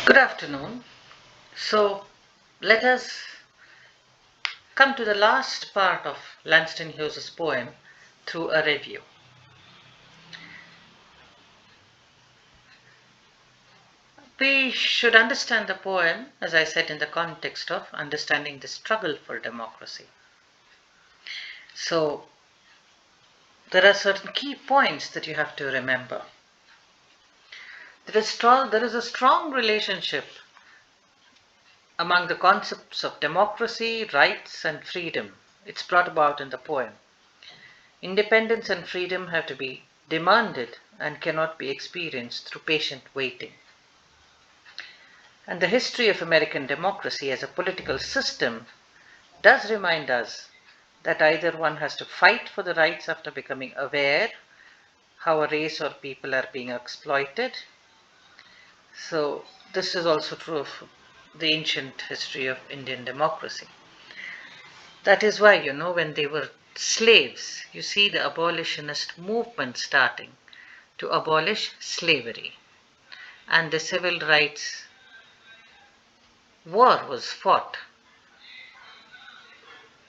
Good afternoon. So let us come to the last part of Langston Hughes's poem through a review. We should understand the poem, as I said, in the context of understanding the struggle for democracy. So there are certain key points that you have to remember. There is a strong relationship among the concepts of democracy, rights, and freedom. It's brought about in the poem. Independence and freedom have to be demanded and cannot be experienced through patient waiting. And the history of American democracy as a political system does remind us that either one has to fight for the rights after becoming aware how a race or people are being exploited. So this is also true of the ancient history of Indian democracy. That is why, when they were slaves, you see the abolitionist movement starting to abolish slavery. And the civil rights war was fought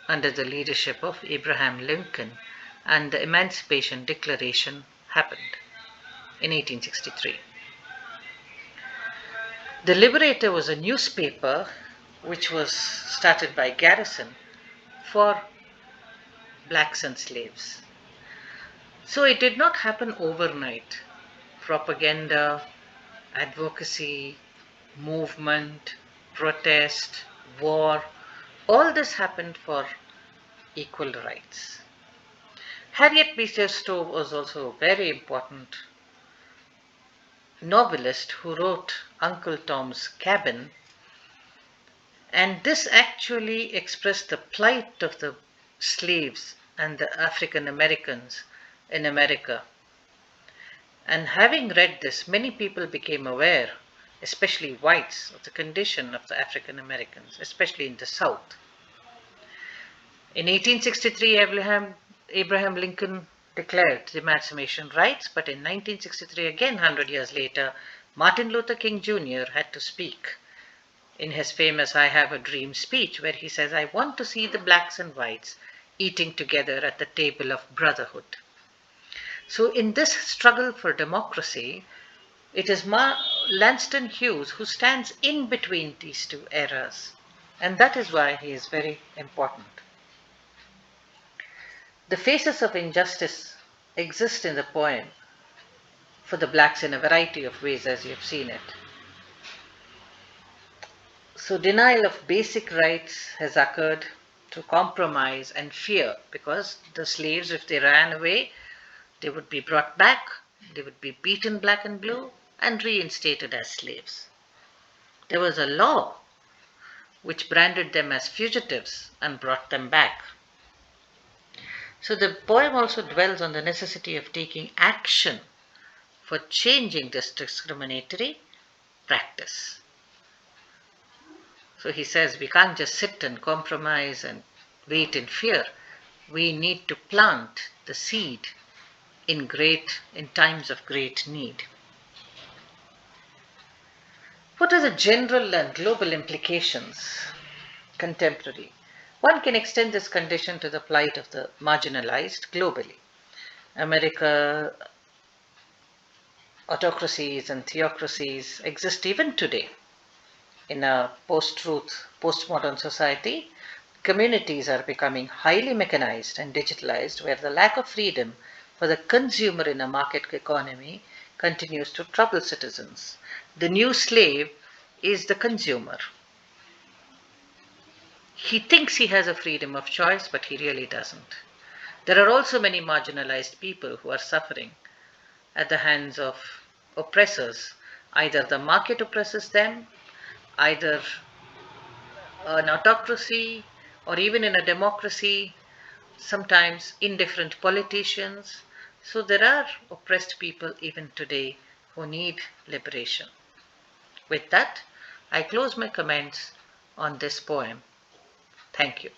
under the leadership of Abraham Lincoln, and the Emancipation Declaration happened in 1863. The Liberator was a newspaper which was started by Garrison for blacks and slaves. So it did not happen overnight. Propaganda, advocacy, movement, protest, war, all this happened for equal rights. Harriet Beecher Stowe was also a very important novelist who wrote Uncle Tom's Cabin, and this actually expressed the plight of the slaves and the African Americans in America. And having read this, many people became aware, especially whites, of the condition of the African Americans, especially in the South. In 1863, Abraham Lincoln declared the emancipation rights, but in 1963, again 100 years later, Martin Luther King Jr. had to speak in his famous I Have a Dream speech, where he says, I want to see the blacks and whites eating together at the table of brotherhood. So in this struggle for democracy, it is Langston Hughes who stands in between these two eras, and that is why he is very important. The faces of injustice exist in the poem for the blacks in a variety of ways, as you have seen it. So denial of basic rights has occurred through compromise and fear, because the slaves, if they ran away, they would be brought back, they would be beaten black and blue, and reinstated as slaves. There was a law which branded them as fugitives and brought them back. So the poem also dwells on the necessity of taking action for changing this discriminatory practice. So he says we can't just sit and compromise and wait in fear. We need to plant the seed in times of great need. What are the general and global implications? Contemporary. One can extend this condition to the plight of the marginalized globally. America, autocracies and theocracies exist even today. In a post-truth, postmodern society, communities are becoming highly mechanized and digitalized, where the lack of freedom for the consumer in a market economy continues to trouble citizens. The new slave is the consumer. He thinks he has a freedom of choice, but he really doesn't. There are also many marginalized people who are suffering at the hands of oppressors. Either the market oppresses them, either an autocracy, or even in a democracy, sometimes indifferent politicians. So there are oppressed people even today who need liberation. With that, I close my comments on this poem. Thank you.